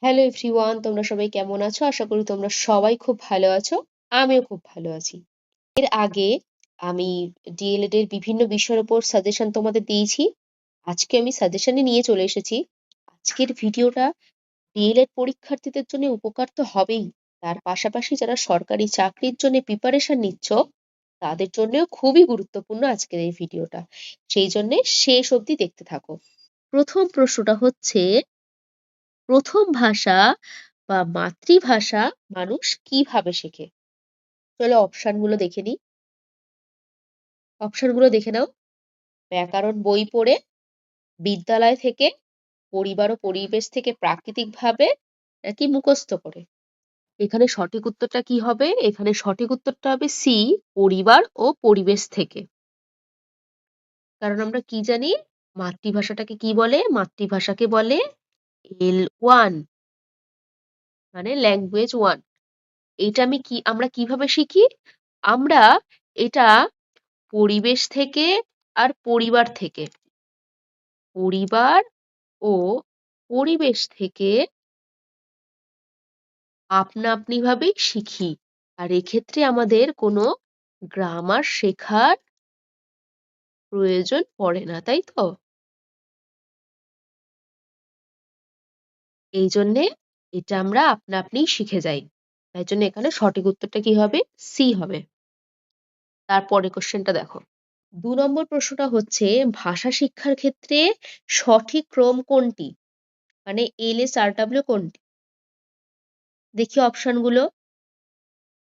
Hello everyone, তোমরা সবাই কেমন আছো? আশা করি তোমরা সবাই খুব ভালো আছো। আমিও খুব ভালো আছি। এর আগে আমি ডিএলএড এর বিভিন্ন বিষয়ের উপর সাজেশন তোমাদের দিয়েছি। আজকে আমি সাজেশনে নিয়ে চলে এসেছি। আজকের ভিডিওটা ডিএলএড পরীক্ষার্থীদের জন্য উপকার তো হবেই, তার পাশাপাশি যারা সরকারি চাকরির জন্য প্রিপারেশন নিচ্ছ তাদের জন্যও খুবই গুরুত্বপূর্ণ আজকের এই ভিডিওটা। সেই জন্যে শেষ অবধি দেখতে থাকো। প্রথম প্রশ্নটা হচ্ছে, প্রথম ভাষা বা মাতৃভাষা মানুষ কিভাবে শেখে? চলো অপশনগুলো দেখে নিই। অপশনগুলো দেখে নাও। ব্যাকরণ বই পড়ে, বিদ্যালয় থেকে, পরিবার ও পরিবেশ থেকে প্রাকৃতিকভাবে, নাকি মুখস্থ করে? এখানে সঠিক উত্তরটা কি হবে? এখানে সঠিক উত্তরটা হবে সি, পরিবার ও পরিবেশ থেকে। কারণ আমরা কি জানি, মাতৃভাষাটাকে কি বলে? মাতৃভাষাকে বলে L1, মানে ল্যাঙ্গুয়েজ 1। এটা আমরা কিভাবে শিখি? আমরা এটা পরিবেশ থেকে আর পরিবার থেকে, পরিবার ও পরিবেশ থেকে আপনা আপনি ভাবেই শিখি। আর এক্ষেত্রে আমাদের কোনো গ্রামার শেখার প্রয়োজন পড়ে না, তাই তো? এই জন্যে এটা আমরা আপনা আপনিই শিখে যাই। তাই জন্য এখানে সঠিক উত্তরটা কি হবে? সি হবে। তারপরে কোশ্চেনটা দেখো। ২ নম্বর প্রশ্নটা হচ্ছে, ভাষা শিক্ষার ক্ষেত্রে সঠিক ক্রম কোনটি? মানে LSRW কোনটি? দেখি অপশনগুলো।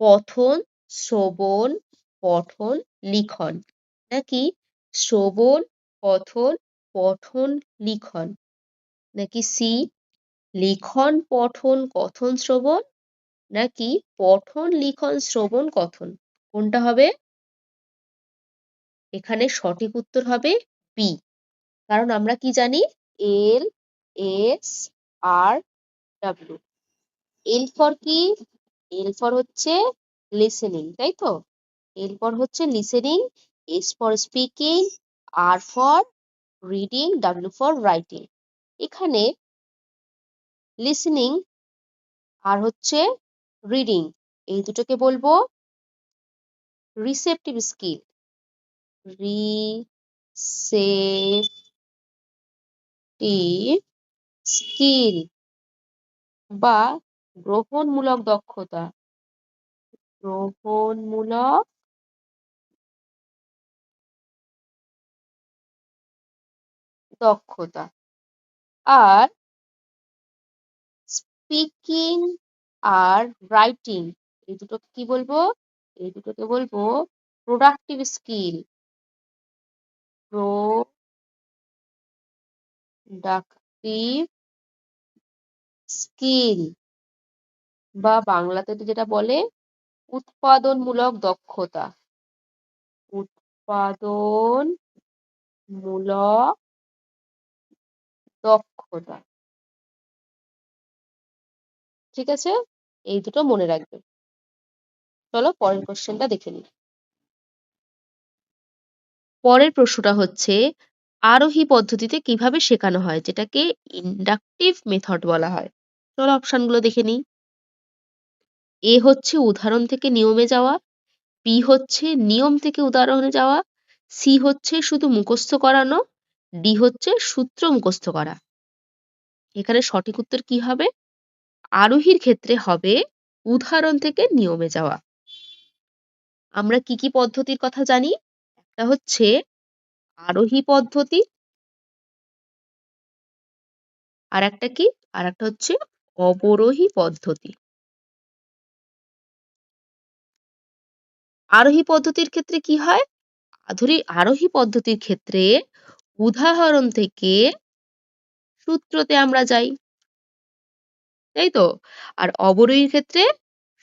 পঠন, শ্রবণ, পঠন, লিখন, নাকি শ্রবণ, পঠন, পঠন, লিখন, নাকি সি লিখন, পঠন, কথন, শ্রবণ, নাকি পঠন, লিখন, শ্রবণ, কথন? কোনটা হবে? এখানে সঠিক উত্তর হবে বি। কারণ আমরা কি জানি? LSRW। এল ফর কি? এল ফর হচ্ছে লিসেনিং, তাই তো? এল ফর হচ্ছে listening, S for speaking, R for reading, W for writing. এখানে লিসেনিং আর হচ্ছে রিডিং, এই দুটোকে বলবো রিসেপটিভ স্কিল। রিসেপটিভ স্কিল বা গ্রহণমূলক দক্ষতা। গ্রহণমূলক দক্ষতা। আর স্পিকিং আর রাইটিং, এই দুটোকে কি বলবো? এই দুটোকে বলবো প্রোডাক্টিভ স্কিল। প্রোডাক্টিভ স্কিল বা বাংলাতে যেটা বলে উৎপাদনমূলক দক্ষতা। উৎপাদনমূলক দক্ষতা। ঠিক আছে? এই দুটো মনে রাখবে। চলো পরের কোশ্চেনটা দেখে নিই। পরের প্রশ্নটা হচ্ছে, আরোহী পদ্ধতিতে কিভাবে শেখানো হয়, যেটাকে ইন্ডাকটিভ মেথড বলা হয়? চলো অপশনগুলো দেখে নিই। এ হচ্ছে উদাহরণ থেকে নিয়মে যাওয়া, বি হচ্ছে নিয়ম থেকে উদাহরণে যাওয়া, সি হচ্ছে শুধু মুখস্থ করানো, ডি হচ্ছে সূত্র মুখস্থ করা। এখানে সঠিক উত্তর কি হবে? আরোহীর ক্ষেত্রে হবে উদাহরণ থেকে নিয়মে যাওয়া। আমরা কি কি পদ্ধতির কথা জানি? একটা হচ্ছে আরোহী পদ্ধতি, আর একটা কি? আর একটা হচ্ছে অবরোহী পদ্ধতি। আরোহী পদ্ধতির ক্ষেত্রে কি হয়? আরোহী পদ্ধতির ক্ষেত্রে উদাহরণ থেকে সূত্রতে আমরা যাই, তাই তো? আর অবরোহীর ক্ষেত্রে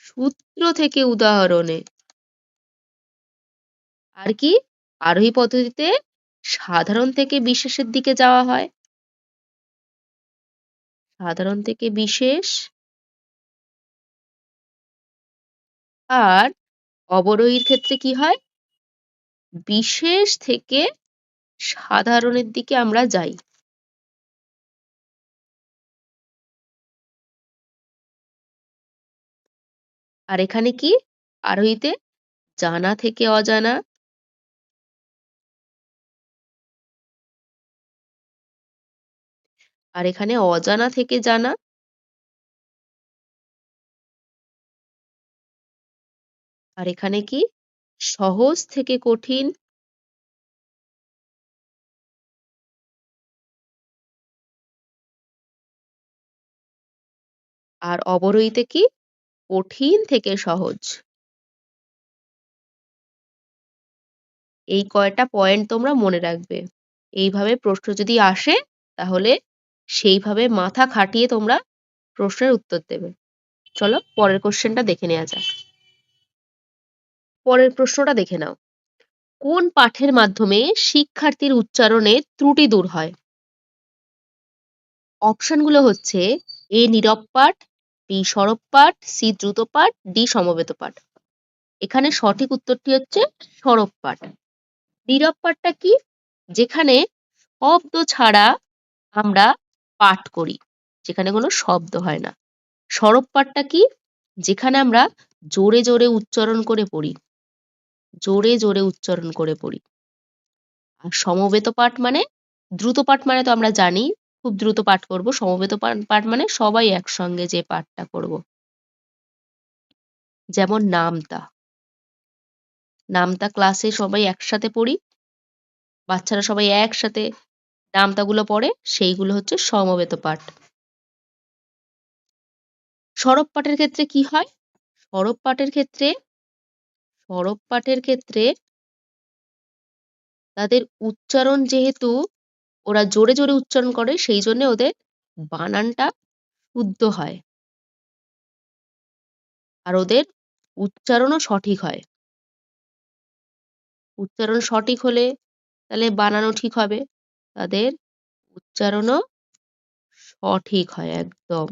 সূত্র থেকে উদাহরণে। আর কি? আরোহী পদ্ধতিতে সাধারণ থেকে বিশেষের দিকে যাওয়া হয়, সাধারণ থেকে বিশেষ। আর অবরোহীর ক্ষেত্রে কি হয়? বিশেষ থেকে সাধারণের দিকে আমরা যাই। আর এখানে কি আরোহীতে জানা থেকে অজানা, আর এখানে অজানা থেকে জানা, আর এখানে কি সহজ থেকে কঠিন, আর অবরোহীতে কি কঠিন থেকে সহজ। এই কয়টা পয়েন্ট তোমরা মনে রাখবে। এইভাবে প্রশ্ন যদি আসে তাহলে সেইভাবে মাথা খাটিয়ে তোমরা প্রশ্নের উত্তর দেবে। চলো পরের কোশ্চেনটা দেখে নেওয়া যাক। পরের প্রশ্নটা দেখে নাও। কোন পাঠের মাধ্যমে শিক্ষার্থীর উচ্চারণে ত্রুটি দূর হয়? অপশনগুলো হচ্ছে এ নীরব পাঠ, বি সরব পাঠ, সি দ্রুত পাঠ, ডি সমবেত পাঠ। এখানে সঠিক উত্তরটি হচ্ছে সরব পাঠ। নীরব পাঠটা কি? যেখানে শব্দ ছাড়া আমরা পাঠ করি, যেখানে কোনো শব্দ হয় না। সরব পাঠটা কি? যেখানে আমরা জোরে জোরে উচ্চারণ করে পড়ি, জোরে জোরে উচ্চারণ করে পড়ি। আর সমবেত পাঠ মানে, দ্রুত পাঠ মানে তো আমরা জানি খুব দ্রুত পাঠ করব, সমবেত পাঠ মানে সবাই একসঙ্গে যে পাঠটা করব। যেমন নামতা, নামতা ক্লাসে সবাই একসাথে পড়ি, বাচ্চারা সবাই একসাথে নামতাগুলো পড়ে, সেইগুলো হচ্ছে সমবেত পাঠ। সরব পাঠের ক্ষেত্রে কি হয়? সরব পাঠের ক্ষেত্রে তাদের উচ্চারণ যেহেতু ওরা জোরে জোরে উচ্চারণ করে, সেই জন্য ওদের বানানটা শুদ্ধ হয় আর ওদের উচ্চারণও সঠিক হয়। উচ্চারণ সঠিক হলে তাহলে বানানও ঠিক হবে, তাদের উচ্চারণও সঠিক হয় একদম।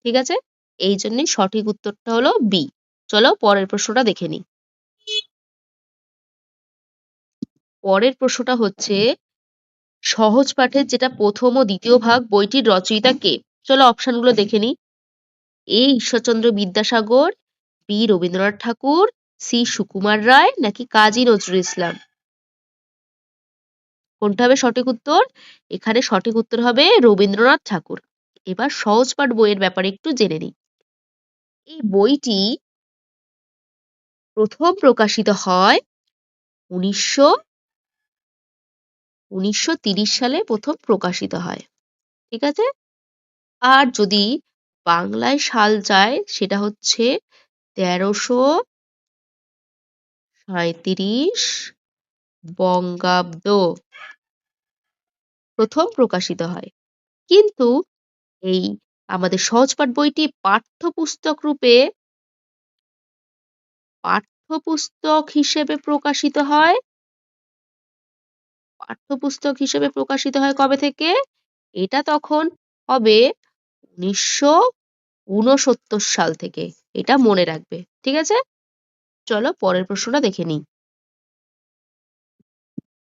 ঠিক আছে, এই জন্যই সঠিক উত্তরটা হলো বি। চলো পরের প্রশ্নটা দেখে নিই। পরের প্রশ্নটা হচ্ছে সহজ পাঠের যেটা প্রথম ও দ্বিতীয় ভাগ, বইটির রচয়িতা কে? চলো অপশনগুলো দেখে নিই। এ ঈশ্বরচন্দ্র বিদ্যাসাগর, বি রবীন্দ্রনাথ ঠাকুর, সি সুকুমার রায়, নাকি কাজী নজরুল ইসলাম। কোনটা হবে সঠিক উত্তর? এখানে সঠিক উত্তর হবে রবীন্দ্রনাথ ঠাকুর। এবার সহজ পাঠ বইয়ের ব্যাপারে একটু জেনে নিই। এই বইটি প্রথম প্রকাশিত হয় 1930 সালে প্রথম প্রকাশিত হয়। ঠিক আছে, আর যদি বাংলায় সাল যায় সেটা হচ্ছে 1337 বঙ্গাব্দ প্রথম প্রকাশিত হয়। কিন্তু এই আমাদের সহজপাঠ বইটি পাঠ্যপুস্তক হিসেবে প্রকাশিত হয়। পাঠ্যপুস্তক হিসেবে প্রকাশিত হয় কবে থেকে? এটা তখন হবে 1969 সাল থেকে। এটা মনে রাখবে। ঠিক আছে, চলো পরের প্রশ্নটা দেখে নিই।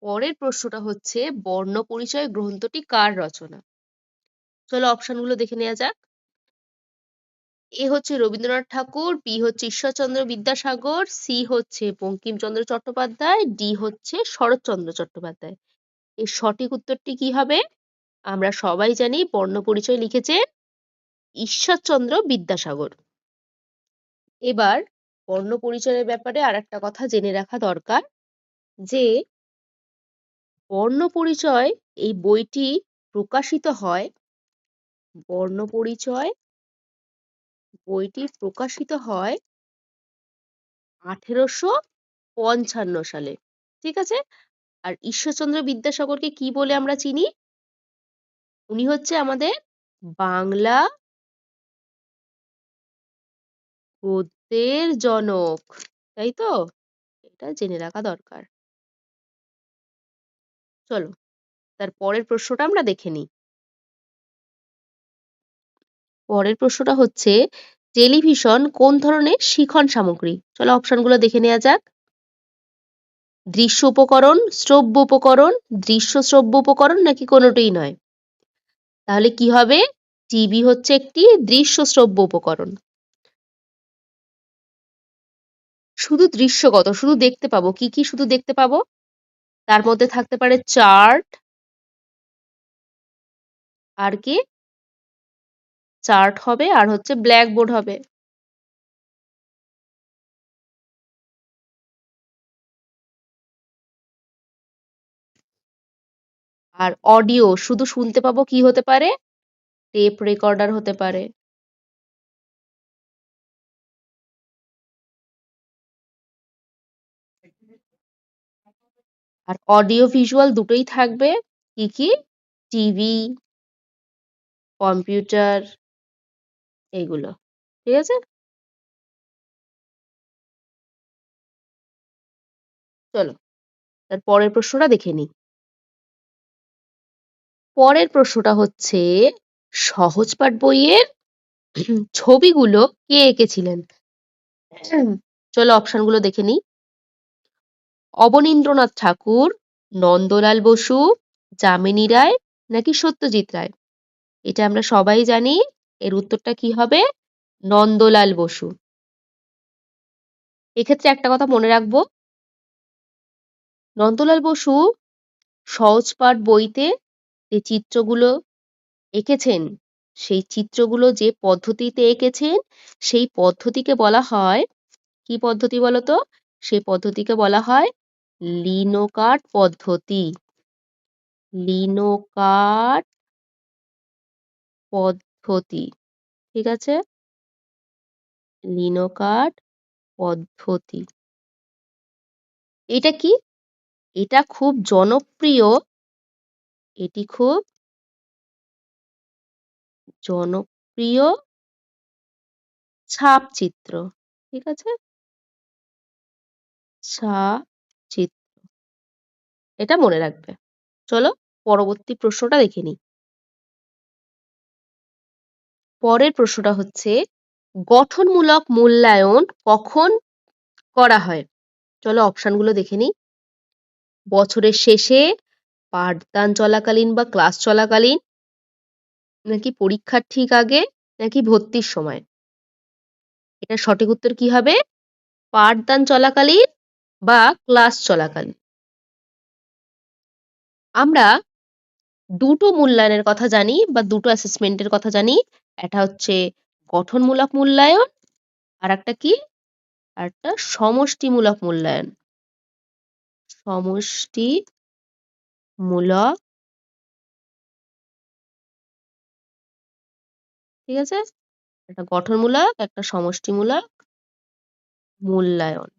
পরের প্রশ্নটা হচ্ছে বর্ণপরিচয় গ্রন্থটি কার রচনা? চলো অপশনগুলো দেখে নেওয়া যাক। এ হচ্ছে রবীন্দ্রনাথ ঠাকুর, বি হচ্ছে ঈশ্বরচন্দ্র বিদ্যাসাগর, সি হচ্ছে বঙ্কিমচন্দ্র চট্টোপাধ্যায়, ডি হচ্ছে শরৎচন্দ্র চট্টোপাধ্যায়। এর সঠিক উত্তরটি কি হবে? আমরা সবাই জানি বর্ণপরিচয় লিখেছে ঈশ্বরচন্দ্র বিদ্যাসাগর। এবার বর্ণপরিচয়ের ব্যাপারে আরেকটা কথা জেনে রাখা দরকার, যে বর্ণপরিচয় এই বইটি প্রকাশিত হয়, বর্ণপরিচয় বইটি প্রকাশিত হয় 1855 সালে। ঠিক আছে, আর ঈশ্বরচন্দ্র বিদ্যাসাগরকে কি বলে আমরা চিনি? উনি হচ্ছে আমাদের বাংলা গদ্যের জনক, তাই তো? এটা জেনে রাখা দরকার। চলো তার পরের প্রশ্নটা আমরা দেখে নিই। পরের প্রশ্নটা হচ্ছে টেলিভিশন কোন ধরনের শিখন সামগ্রী? চলো অপশনগুলো দেখে নেওয়া যাক। দৃশ্য উপকরণ, শ্রব্য উপকরণ, দৃশ্য শ্রব্য উপকরণ, নাকি কোনোটাই নয়? তাহলে কি হবে? টিভি হচ্ছে একটি দৃশ্য শ্রব্য উপকরণ। শুধু দৃশ্যগত, শুধু দেখতে পাবো। কি কি শুধু দেখতে পাবো? তার মধ্যে থাকতে পারে চার্ট, আর কি? চার্ট হবে আর হচ্ছে ব্ল্যাকবোর্ড হবে। আর অডিও শুধু শুনতে পাবো, কি হতে পারে? টেপ রেকর্ডার হতে পারে। আর অডিও ভিজুয়াল দুটোই থাকবে। কি কি? টিভি, কম্পিউটার, এইগুলো। ঠিক আছে? চলো তার পরের প্রশ্নটা দেখে নিই। পরের প্রশ্নটা হচ্ছে সহজ পাঠ বইয়ের ছবিগুলো কে এঁকেছিলেন? চলো অপশনগুলো দেখে নিই। অবনীন্দ্রনাথ ঠাকুর, নন্দলাল বসু, যামিনী রায় নাকি সত্যজিৎ রায়? এটা আমরা সবাই জানি। এর উত্তরটা কি হবে? নন্দলাল বসু। এক্ষেত্রে একটা কথা মনে রাখবো, নন্দলাল বসু সহজ পাঠ বইতে যে চিত্রগুলো এঁকেছেন, সেই চিত্রগুলো যে পদ্ধতিতে এঁকেছেন, সেই পদ্ধতিকে বলা হয়, কি পদ্ধতি বলতো? সেই পদ্ধতিকে বলা হয় লিনোকার্ট পদ্ধতি। লিনোকার্ট পদ্ধতি। ঠিক আছে? লিনোকার্ট পদ্ধতি। এটা কি? এটা খুব জনপ্রিয়, এটি খুব জনপ্রিয় ছাপ চিত্র। ঠিক আছে? ছাপ চিত্র। এটা মনে রাখবে। চলো পরবর্তী প্রশ্নটা দেখে নিই। পরের প্রশ্নটা হচ্ছে গঠনমূলক মূল্যায়ন কখন করা হয়? চলো অপশনগুলো দেখে নিই। বছরের শেষে, পাঠদান চলাকালীন বা ক্লাস চলাকালীন, নাকি পরীক্ষার ঠিক আগে, নাকি ভর্তির সময়? এটা সঠিক উত্তর কি হবে? পাঠদান চলাকালীন বা ক্লাস চলাকালীন। আমরা দুটো মূল্যায়নের কথা জানি বা দুটো অ্যাসেসমেন্টের কথা জানি। একটা হচ্ছে গঠনমূলক মূল্যায়ন, আর একটা কি? আর একটা সমষ্টিমূলক মূল্যায়ন। সমষ্টিমূলক, ঠিক আছে? একটা গঠনমূলক, একটা সমষ্টিমূলক মূল্যায়ন।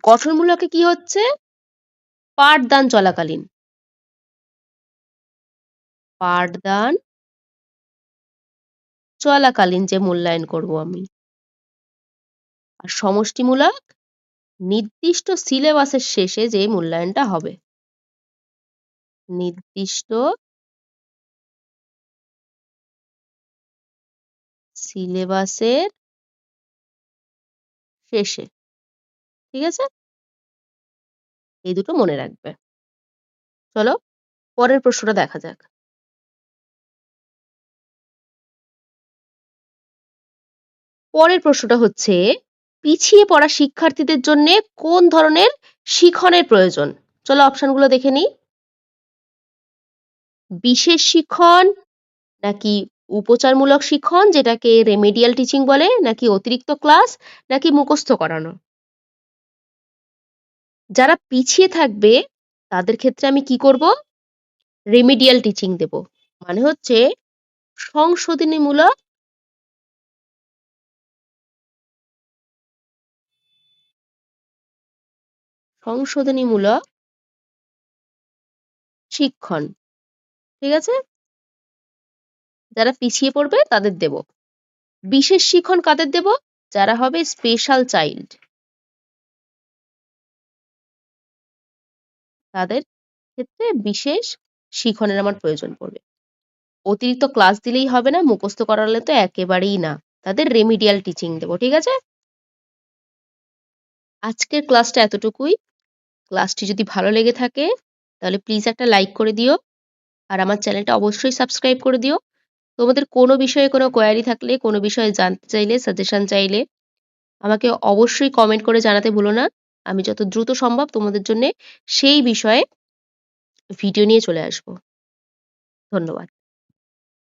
গঠনমূলকে কি হচ্ছে? পাঠদান চলাকালীন। পাঠদান চলাকালীন যে মূল্যায়ন করব আমি। আর সমষ্টিমূলক নির্দিষ্ট সিলেবাসের শেষে যে মূল্যায়নটা হবে। নির্দিষ্ট সিলেবাসের শেষে। ঠিক আছে? এই দুটো মনে রাখবে। চলো পরের প্রশ্নটা দেখা যাক। পরের প্রশ্নটা হচ্ছে পিছিয়ে পড়া শিক্ষার্থীদের জন্য কোন ধরনের শিখনের প্রয়োজন? চলো অপশনগুলো দেখে নিই। বিশেষ শিখন, নাকি উপচারমূলক শিখন যেটাকে রেমেডিয়াল টিচিং বলে, নাকি অতিরিক্ত ক্লাস, নাকি মুখস্থ করানো? যারা পিছিয়ে থাকবে তাদের ক্ষেত্রে আমি কি করব? রেমেডিয়াল টিচিং দেব। মানে হচ্ছে সংশোধনীমূলক সংশোধনীমূলক শিক্ষণ। ঠিক আছে? যারা পিছিয়ে পড়বে তাদের দেব। বিশেষ শিখন কাদের দেব? যারা হবে স্পেশাল চাইল্ড, তাদের ক্ষেত্রে বিশেষ শিখনের আমার প্রয়োজন পড়বে। অতিরিক্ত ক্লাস দিলেই হবে না, মুখস্থ করালে তো একেবারেই না। তাদের রেমিডিয়াল টিচিং দেব। ঠিক আছে? আজকের ক্লাসটা এতটুকুই। ক্লাসটি যদি ভালো লেগে থাকে তাহলে প্লিজ একটা লাইক করে দিও, আর আমার চ্যানেলটা অবশ্যই সাবস্ক্রাইব করে দিও। তোমাদের কোনো বিষয়ে কোনো কোয়ারি থাকলে, কোনো বিষয়ে জানতে চাইলে, সাজেশন চাইলে আমাকে অবশ্যই কমেন্ট করে জানাতে ভুলো না। আমি যত দ্রুত সম্ভব তোমাদের জন্যে সেই বিষয়ে ভিডিও নিয়ে চলে আসবো। ধন্যবাদ।